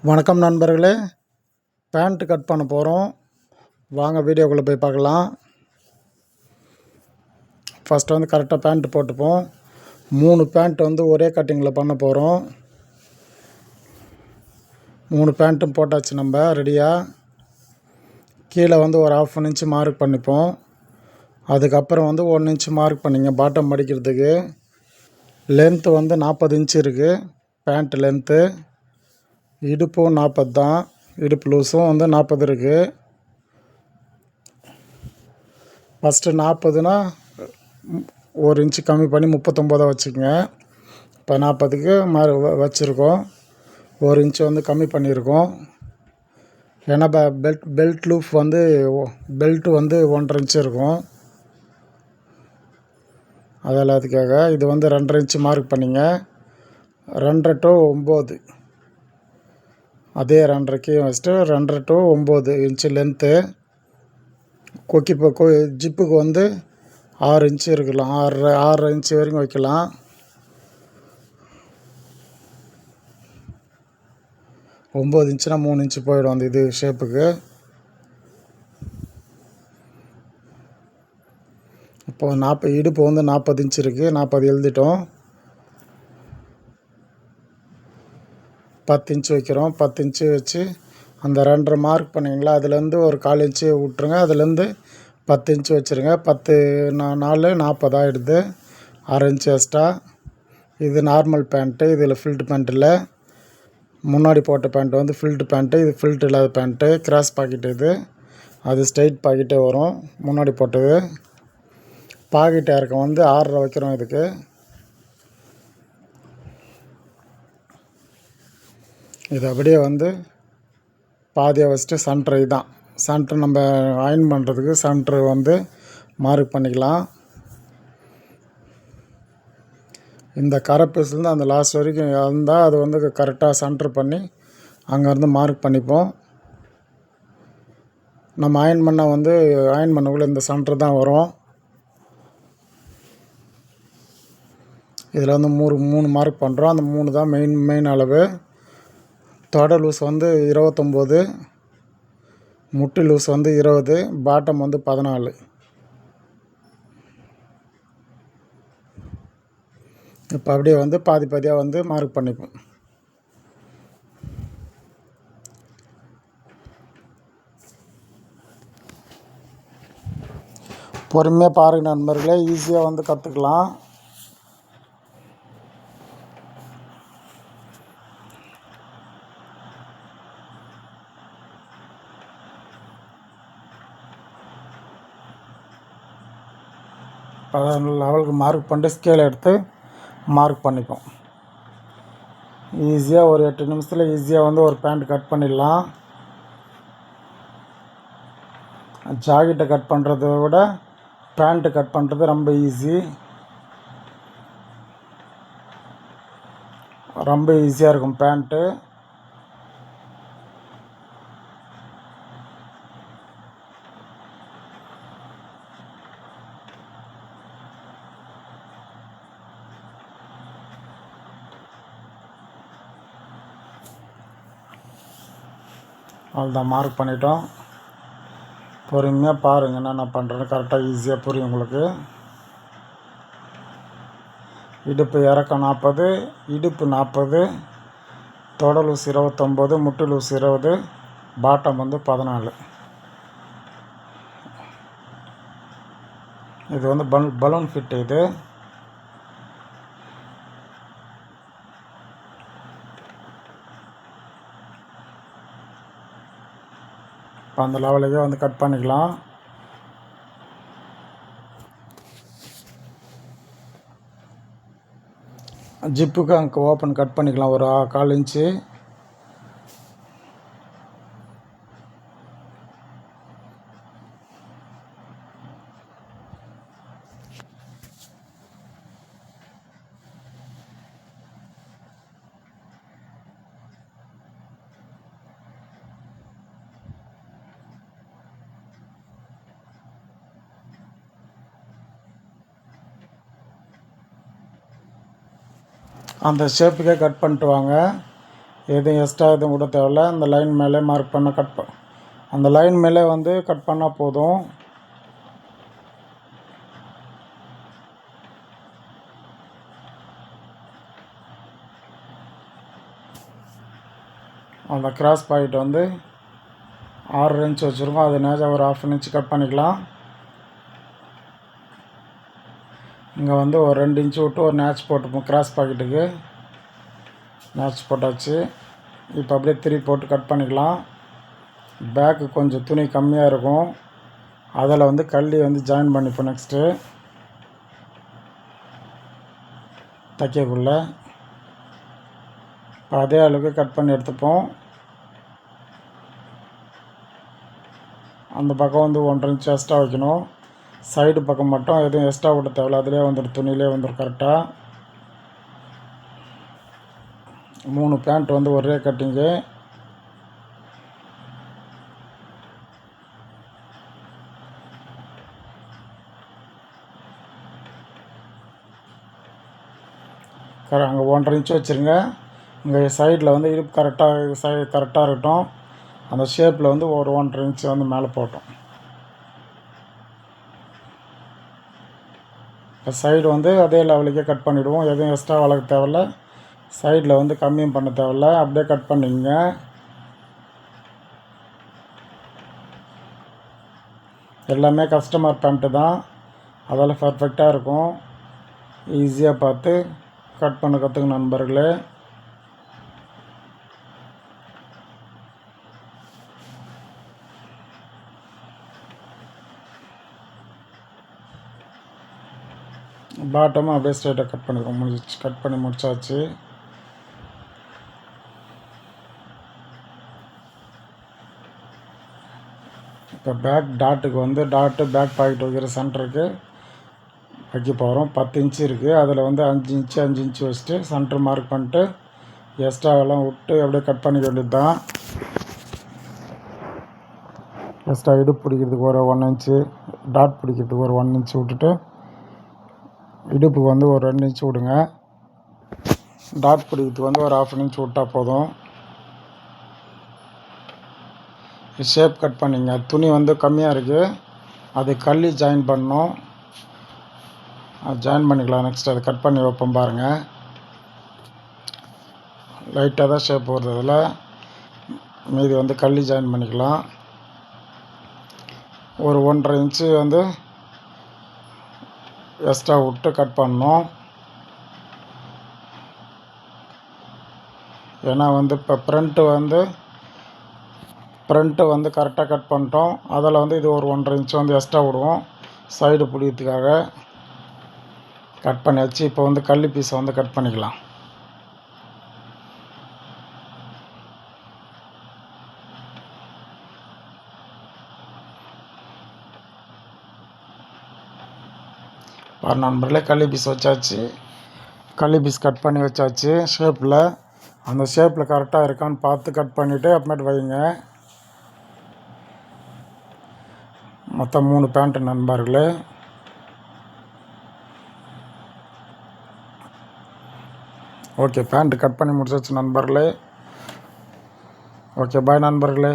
வணக்கம் நண்பர்களே, pant cut பண்ண போகிறோம். வாங்க வீடியோக்குள்ளே போய் பார்க்கலாம். ஃபஸ்ட்டு வந்து கரெக்டாக பேண்ட் போட்டுப்போம். 3 பேண்ட் வந்து ஒரே கட்டிங்கில் பண்ண போகிறோம். 3 பேண்ட்டும் போட்டாச்சு. நம்ம ரெடியாக கீழே வந்து ஒரு 1/2 இன்ச்சு மார்க் பண்ணிப்போம். அதுக்கப்புறம் வந்து 1 இன்ச்சு மார்க் பண்ணிங்க பாட்டம் மடிக்கிறதுக்கு. லென்த்து வந்து 40 இன்ச்சு இருக்குது பேண்ட் லென்த்து. இடுப்பும் 40 தான். இடுப்பு லூஸும் வந்து 40 இருக்குது. ஃபஸ்ட்டு 40னா 1 இன்ச்சு கம்மி பண்ணி 39 வச்சுக்கோங்க. இப்போ 40க்கு வச்சுருக்கோம். 1 இன்ச்சு வந்து கம்மி பண்ணியிருக்கோம். ஏன்னா பெல்ட் லூப் வந்து பெல்ட்டு வந்து 1.5 இன்ச்சு இருக்கும். அதில் அதுக்காக இது வந்து 2.5 இன்ச்சு மார்க் பண்ணிங்க. 2.5 to 9 அதே 2.5க்கு வச்சுட்டு 2.5 to 9 இன்ச்சு லென்த்து. ஜிப்புக்கு வந்து 6 இன்ச்சு இருக்கலாம். 6.5 இன்ச்சு வரைக்கும் வைக்கலாம். ஒம்பது இன்ச்சுனா 3 இன்ச்சு போயிடும் அந்த இது ஷேப்புக்கு. இப்போது இடுப்பு வந்து 40 இன்ச்சு இருக்குது. 40 எழுதிட்டோம். 10 இன்ச்சு வைக்கிறோம். 10 இன்ச்சு வச்சு அந்த 2.5 மார்க் பண்ணிங்களா, அதுலேருந்து ஒரு 1/4 இன்ச்சு விட்ருங்க. அதுலேருந்து 10 இன்ச்சு வச்சுருங்க. 10 4 40 ஆகிடுது. 1/2 இன்ச்சு எக்ஸ்ட்ரா. இது நார்மல் பேண்ட்டு. இதில் ஃபில்ட் பேண்ட் இல்லை. முன்னாடி போட்ட பேண்ட் வந்து ஃபில்ட் பேண்ட்டு. இது ஃபில்ட் இல்லாத பேண்ட்டு. கிராஸ் பாக்கெட்டு இது. அது ஸ்ட்ரைட் பாக்கெட்டே வரும் முன்னாடி போட்டது. பாக்கெட் இறக்கம் வந்து 6.5 வைக்கிறோம் இதுக்கு. இது அப்படியே வந்து பாதியாக வச்சுட்டு சென்ட்ரு தான். சென்ட்ரு நம்ம அயன் பண்ணுறதுக்கு சென்ட்ரு வந்து மார்க் பண்ணிக்கலாம். இந்த கரை பீஸ்லேருந்து அந்த லாஸ்ட் வரைக்கும் இருந்தால் அது வந்து கரெக்டாக சென்ட்ரு பண்ணி அங்கேருந்து மார்க் பண்ணிப்போம். நம்ம அயன் பண்ணக்குள்ளே இந்த சென்ட்ரு தான் வரும். இதில் வந்து 3 மார்க் பண்ணுறோம். அந்த 3 தான் மெயின் அளவு. தொட லூஸ் வந்து 29, முட்டி லூஸ் வந்து 20, பாட்டம் வந்து 14. இப்போ அப்படியே வந்து பாதியாக வந்து மார்க் பண்ணிப்போம். பொறுமையாக பாருங்க நண்பர்களே, ஈஸியாக வந்து கற்றுக்கலாம். லெவலுக்கு மார்க் பண்ணிட்டு ஸ்கேல் எடுத்து மார்க் பண்ணிப்போம். ஈஸியாக ஒரு 8 நிமிஷத்தில் ஈஸியாக வந்து ஒரு பேண்ட் கட் பண்ணிடலாம். ஜாக்கெட்டை கட் பண்ணுறத விட பேண்ட்டு கட் பண்ணுறது ரொம்ப ஈஸி. ரொம்ப ஈஸியாக இருக்கும் பேண்ட்டு. அவ்வளோதான், மார்க் பண்ணிட்டோம். பொறுமையாக பாருங்கள் என்னென்ன பண்ணுறேன்னு. கரெக்டாக ஈஸியாக புரியும் உங்களுக்கு. இடுப்பு இறக்கம் 40, இடுப்பு 40, தொட லூஸ் 29, முட்டு லூஸ் 20, பாட்டம் வந்து 14. இது வந்து பலூன் ஃபிட். இது இப்போ அந்த லெவலுக்கே வந்து கட் பண்ணிக்கலாம். ஜிப்புக்கு அங்கே ஓப்பன் கட் பண்ணிக்கலாம் ஒரு 1/4 இன்ச்சு. அந்த ஷேப்புக்கே கட் பண்ணிட்டு வாங்க. எதுவும் எக்ஸ்ட்ரா எதுவும் விட தேவையில்ல. அந்த லைன் மேலே மார்க் பண்ண அந்த லைன் மேலே வந்து கட் பண்ணால் போதும். அந்த கிராஸ் பாயிண்ட் வந்து 6 இன்ச் வச்சுருக்கோம். அது நேராக ஒரு 1/2 இன்ச் கட் பண்ணிக்கலாம். இங்கே வந்து ஒரு 2 இன்ச் விட்டு ஒரு நேட்ச் போட்டுப்போம். கிராஸ் பாக்கெட்டுக்கு நேட்ச் போட்டாச்சு. இப்போ அப்படியே 3 போட்டு கட் பண்ணிக்கலாம். பேக்கு கொஞ்சம் துணி கம்மியாக இருக்கும், அதில் வந்து கள்ளி வந்து ஜாயின் பண்ணிப்போம். நெக்ஸ்ட்டு தைக்கக்குள்ள இப்போ அதே அளவுக்கு கட் பண்ணி எடுத்துப்போம். அந்த பக்கம் வந்து 1.5 இன்ச் எக்ஸ்ட்ரா வைக்கணும். சைடு பக்கம் மட்டும் எதுவும் எக்ஸ்ட்ரா விட தேவையில்ல, அதிலே வந்துடும், துணியிலே வந்துடும் கரெக்டாக. 3 பேண்ட் வந்து ஒரே கட்டிங்கு. அங்கே 1.5 இன்ச் வச்சுருங்க. இங்கே சைடில் வந்து இடுப்பு கரெக்டாக இருக்கட்டும். அந்த ஷேப்பில் வந்து ஒரு 1.5 இன்ச் வந்து மேலே போட்டோம். இப்போ சைடு வந்து அதே லெவலுக்கே கட் பண்ணிவிடுவோம். எதுவும் எக்ஸ்ட்ரா வளர்க்க தேவையில்ல, சைடில் வந்து கம்மியும் பண்ண தேவையில்ல, அப்படியே கட் பண்ணிங்க. எல்லாமே கஸ்டமர் பேண்ட்டு தான், அதெல்லாம் பர்ஃபெக்டாக இருக்கும். ஈஸியாக பார்த்து கட் பண்ண கற்றுக்கணும் நண்பர்களே. பாட்டமும் அப்படியே ஸ்ட்ரைட்டாக கட் பண்ணிடுவோம். முடிஞ்சிச்சு, கட் பண்ணி முடிச்சாச்சு. இப்போ பேக் டாட்டுக்கு வந்து பேக் பாக்கெட் வைக்கிற சென்டருக்கு வைக்க போகிறோம். 10 இன்ச்சு இருக்குது, அதில் வந்து 5 இன்ச்சு வச்சுட்டு சென்டர் மார்க் பண்ணிட்டு எக்ஸ்ட்ராவெல்லாம் விட்டு அப்படியே கட் பண்ணிக்க வேண்டியது தான். எக்ஸ்ட்ரா இடுப்பு பிடிக்கிறதுக்கு ஒரு 1 இன்ச்சு, டாட் பிடிக்கிறதுக்கு ஒரு 1 இன்ச்சு விட்டுட்டு இடுப்புக்கு வந்து ஒரு 2 இன்ச்சு விடுங்க. டாட் பிடிக்கிறதுக்கு வந்து ஒரு 1/2 இன்ச் விட்டால் போதும். ஷேப் கட் பண்ணிங்க. துணி வந்து கம்மியாக இருக்குது, அது கள்ளி ஜாயின் பண்ணணும். அது ஜாயின் பண்ணிக்கலாம். நெக்ஸ்ட் அதை கட் பண்ணி வைப்போம் பாருங்கள். லைட்டாக தான் ஷேப் வருது, அதில் மீதி வந்து கள்ளி ஜாயின் பண்ணிக்கலாம். ஒரு 1.5 இன்ச்சு வந்து எக்ஸ்ட்ரா விட்டு கட் பண்ணணும். ஏன்னா வந்து இப்போ ஃப்ரண்ட்டு வந்து கரெக்டாக கட் பண்ணிட்டோம். அதில் வந்து இது ஒரு 1.5 இன்ச்சு வந்து எக்ஸ்ட்ரா விடுவோம் சைடு பிடிக்கிறதுக்காக. கட் பண்ணியாச்சு. இப்போ வந்து கள்ளி பீஸை வந்து கட் பண்ணிக்கலாம். நண்பர்களே, கள்ளி பீஸ் வச்சாச்சு. கள்ளி பீஸ் கட் பண்ணி வச்சாச்சு ஷேப்பில். அந்த ஷேப்பில் கரெக்டாக இருக்கான்னு பார்த்து கட் பண்ணிவிட்டு அப்புறமேட்டு வைங்க. மொத்தம் 3 பேண்ட்டு நண்பர்களே. ஓகே, பேண்ட்டு கட் பண்ணி முடிச்சாச்சு நண்பர்களே. ஓகே, பாய் நண்பர்களே.